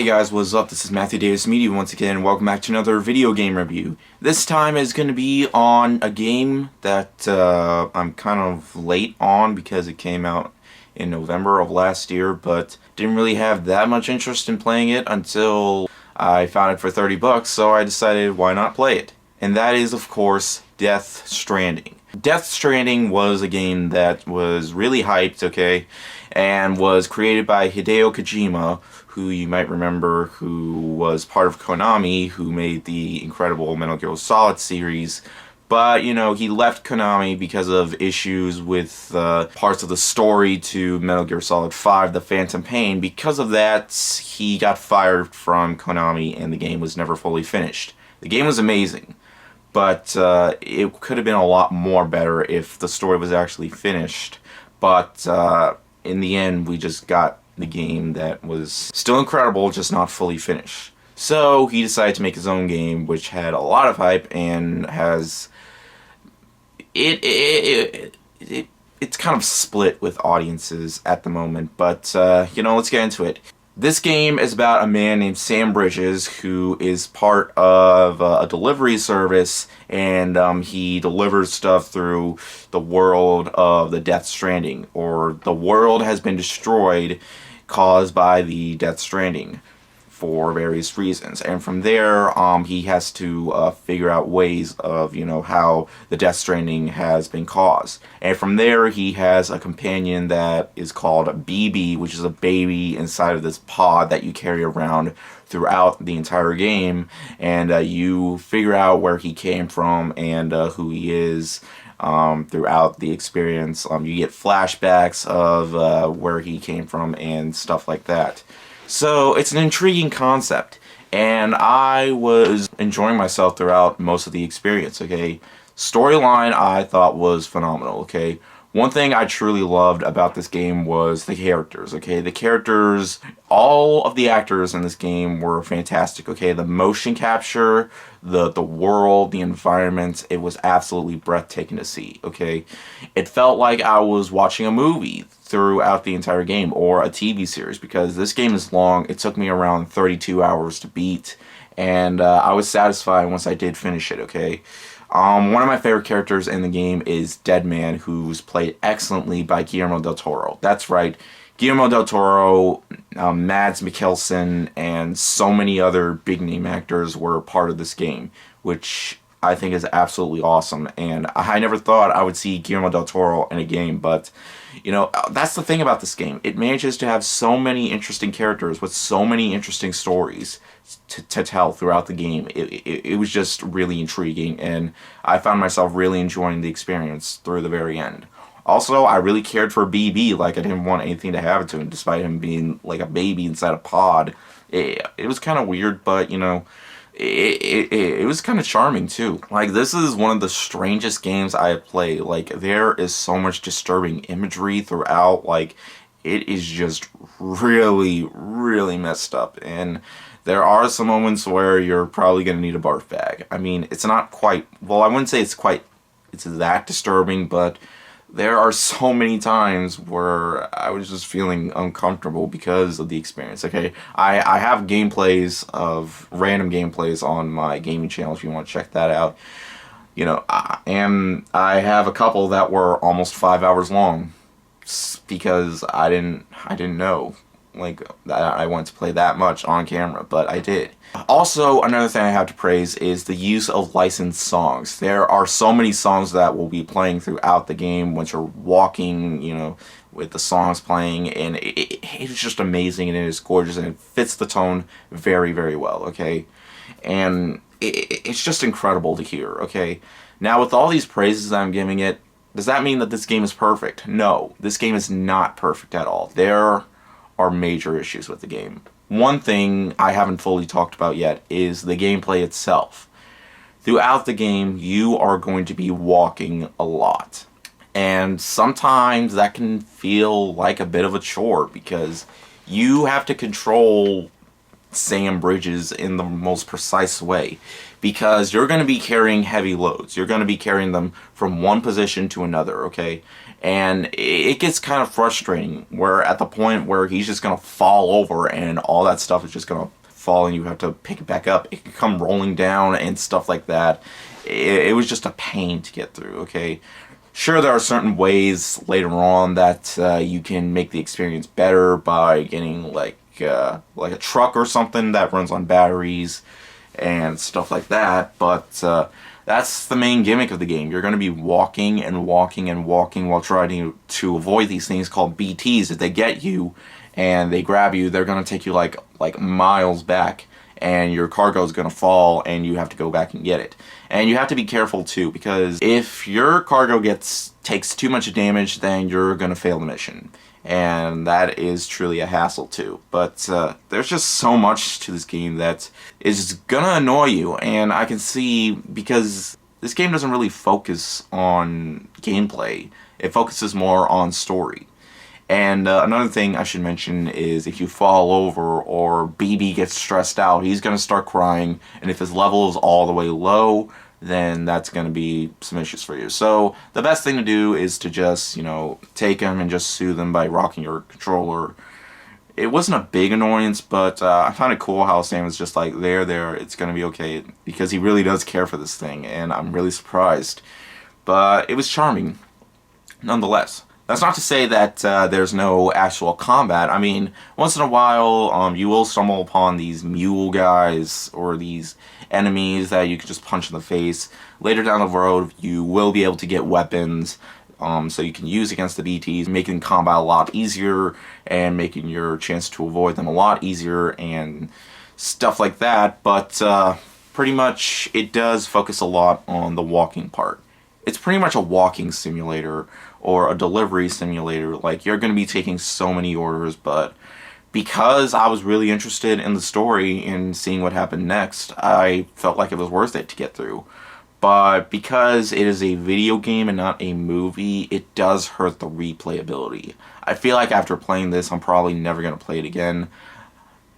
guys, what's up? This is Matthew Davis Media once again. Welcome back to another video game review. This time is going to be on a game that I'm kind of late on because it came out in November of last year, but didn't really have that much interest in playing it until I found it for 30 bucks, so I decided why not play it. And that is, of course, Death Stranding. Death Stranding was a game that was really hyped, okay, and was created by Hideo Kojima, who you might remember, who was part of Konami, who made the incredible Metal Gear Solid series. But, you know, he left Konami because of issues with parts of the story to Metal Gear Solid 5, The Phantom Pain. Because of that, he got fired from Konami and the game was never fully finished. The game was amazing, but it could have been a lot more better if the story was actually finished. But in the end, we just got the game that was still incredible, just not fully finished. So he decided to make his own game, which had a lot of hype and has it's kind of split with audiences at the moment. But you know, let's get into it. This game is about a man named Sam Bridges who is part of a delivery service, and he delivers stuff through the world of the Death Stranding, or the world has been destroyed caused by the Death Stranding for various reasons. And from there, he has to figure out ways of, you know, how the Death Stranding has been caused. And from there, he has a companion that is called BB, which is a baby inside of this pod that you carry around throughout the entire game. And you figure out where he came from and who he is throughout the experience. You get flashbacks of where he came from and stuff like that. So it's an intriguing concept, and I was enjoying myself throughout most of the experience, okay? Storyline I thought was phenomenal, okay? One thing I truly loved about this game was the characters, okay? The characters, all of the actors in this game were fantastic, okay? The motion capture, the world, the environment, it was absolutely breathtaking to see, okay? It felt like I was watching a movie throughout the entire game, or a TV series, because this game is long. It took me around 32 hours to beat, and I was satisfied once I did finish it, okay? One of my favorite characters in the game is Deadman, who's played excellently by Guillermo del Toro. That's right, Guillermo del Toro, Mads Mikkelsen, and so many other big-name actors were part of this game, which I think is absolutely awesome. And I never thought I would see Guillermo del Toro in a game, but, you know, that's the thing about this game. It manages to have so many interesting characters with so many interesting stories to tell throughout the game. It was just really intriguing, and I found myself really enjoying the experience through the very end. Also, I really cared for BB, like I didn't want anything to happen to him, despite him being like a baby inside a pod. It was kind of weird, but, you know, it was kind of charming too. Like, this is one of the strangest games I have played. Like, there is so much disturbing imagery throughout. Like, it is just really, really messed up. And there are some moments where you're probably going to need a barf bag. I mean, it's not quite, well, I wouldn't say it's that disturbing, but there are so many times where I was just feeling uncomfortable because of the experience, okay? I have gameplays of, random gameplays on my gaming channel if you want to check that out. You know, and I have a couple that were almost 5 hours long because I didn't know, like, that I wanted to play that much on camera, but I did. Also, another thing I have to praise is the use of licensed songs. There are so many songs that will be playing throughout the game once you're walking, you know, with the songs playing, and it's just amazing, and it is gorgeous, and it fits the tone very, very well, okay? And it's just incredible to hear, okay? Now, with all these praises I'm giving it, does that mean that this game is perfect? No, this game is not perfect at all. There are major issues with the game. One thing I haven't fully talked about yet is the gameplay itself. Throughout the game, you are going to be walking a lot. And sometimes that can feel like a bit of a chore because you have to control Sam Bridges in the most precise way, because you're going to be carrying heavy loads. You're going to be carrying them from one position to another, okay? And it gets kind of frustrating, where at the point where he's just going to fall over and all that stuff is just going to fall and you have to pick it back up. It can come rolling down and stuff like that. It was just a pain to get through, okay? Sure, there are certain ways later on that you can make the experience better by getting like a truck or something that runs on batteries and stuff like that, but that's the main gimmick of the game. You're going to be walking and walking and walking while trying to avoid these things called BTs. If they get you and they grab you, they're going to take you like miles back, and your cargo is going to fall and you have to go back and get it. And you have to be careful too, because if your cargo takes too much damage, then you're going to fail the mission. And that is truly a hassle too. But there's just so much to this game that is gonna annoy you, and I can see, because this game doesn't really focus on gameplay. It focuses more on story. And another thing I should mention is if you fall over or BB gets stressed out, he's gonna start crying, and if his level is all the way low, then that's going to be some issues for you. So the best thing to do is to just, take him and just soothe him by rocking your controller. It wasn't a big annoyance, but I found it cool how Sam was just like, there, it's going to be okay, because he really does care for this thing, and I'm really surprised. But it was charming, nonetheless. That's not to say that there's no actual combat. I mean, once in a while, you will stumble upon these mule guys or these enemies that you can just punch in the face. Later down the road, you will be able to get weapons, so you can use against the BTs, making combat a lot easier and making your chance to avoid them a lot easier and stuff like that. But pretty much, it does focus a lot on the walking part. It's pretty much a walking simulator or a delivery simulator. Like, you're going to be taking so many orders, but because I was really interested in the story and seeing what happened next, I felt like it was worth it to get through. But because it is a video game and not a movie, it does hurt the replayability. I feel like after playing this, I'm probably never going to play it again.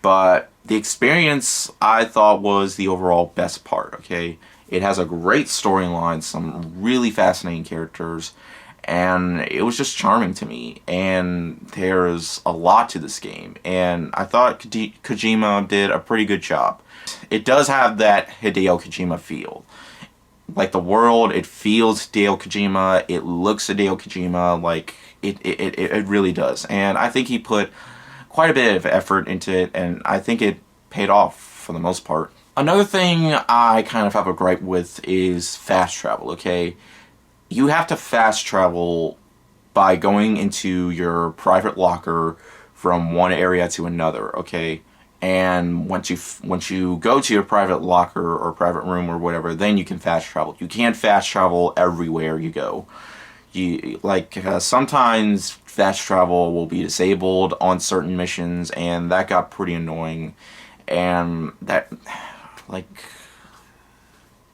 But the experience, I thought, was the overall best part, okay? It has a great storyline, some really fascinating characters, and it was just charming to me. And there's a lot to this game, and I thought Kojima did a pretty good job. It does have that Hideo Kojima feel. Like, the world, it feels Hideo Kojima, it looks Hideo Kojima, like, it really does. And I think he put quite a bit of effort into it, and I think it paid off for the most part. Another thing I kind of have a gripe with is fast travel, okay? You have to fast travel by going into your private locker from one area to another, okay? And once you go to your private locker or private room or whatever, then you can fast travel. You can't fast travel everywhere you go. Sometimes fast travel will be disabled on certain missions, and that got pretty annoying. And that,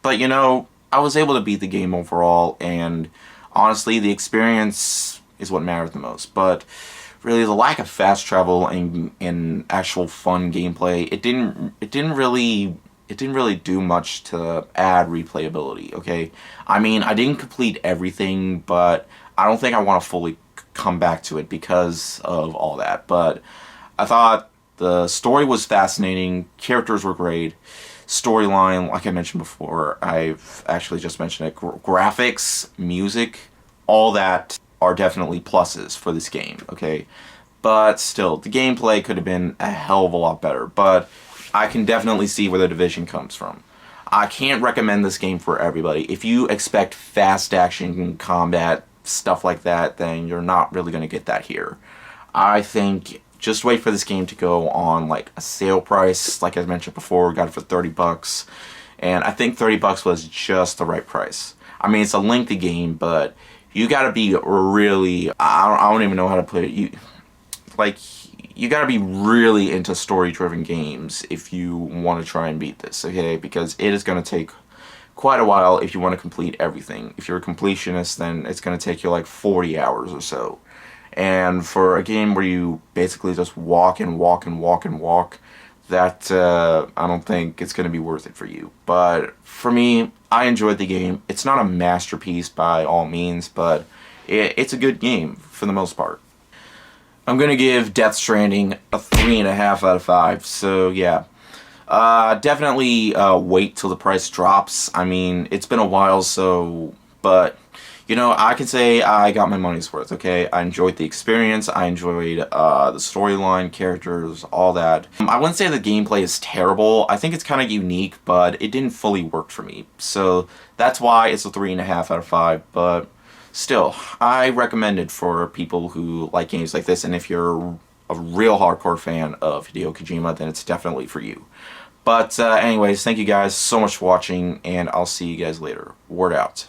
but I was able to beat the game overall, and honestly, the experience is what matters the most. But really, the lack of fast travel and actual fun gameplay, it didn't really do much to add replayability, okay? I mean, I didn't complete everything, but I don't think I want to fully come back to it because of all that. But I thought the story was fascinating, characters were great, storyline, like I mentioned before, I've actually just mentioned it, graphics, music, all that are definitely pluses for this game, okay? But still, the gameplay could have been a hell of a lot better, but I can definitely see where the division comes from. I can't recommend this game for everybody. If you expect fast action, combat, stuff like that, then you're not really going to get that here. I think just wait for this game to go on like a sale price. Like I mentioned before, got it for $30, and I think $30 was just the right price. I mean, it's a lengthy game, but you gotta be really, I don't even know how to put it, you gotta be really into story-driven games if you want to try and beat this, okay? Because it is gonna take quite a while if you want to complete everything. If you're a completionist, then it's gonna take you like 40 hours or so. And for a game where you basically just walk and walk and walk and walk, that I don't think it's going to be worth it for you. But for me, I enjoyed the game. It's not a masterpiece by all means, but it's a good game for the most part. I'm going to give Death Stranding a 3.5 out of 5. So yeah, Definitely wait till the price drops. I mean, it's been a while, so, but, you know, I can say I got my money's worth, okay? I enjoyed the experience, I enjoyed the storyline, characters, all that. I wouldn't say the gameplay is terrible. I think it's kind of unique, but it didn't fully work for me. So that's why it's a 3.5 out of 5, but still, I recommend it for people who like games like this, and if you're a real hardcore fan of Hideo Kojima, then it's definitely for you. But anyways, thank you guys so much for watching, and I'll see you guys later. Word out.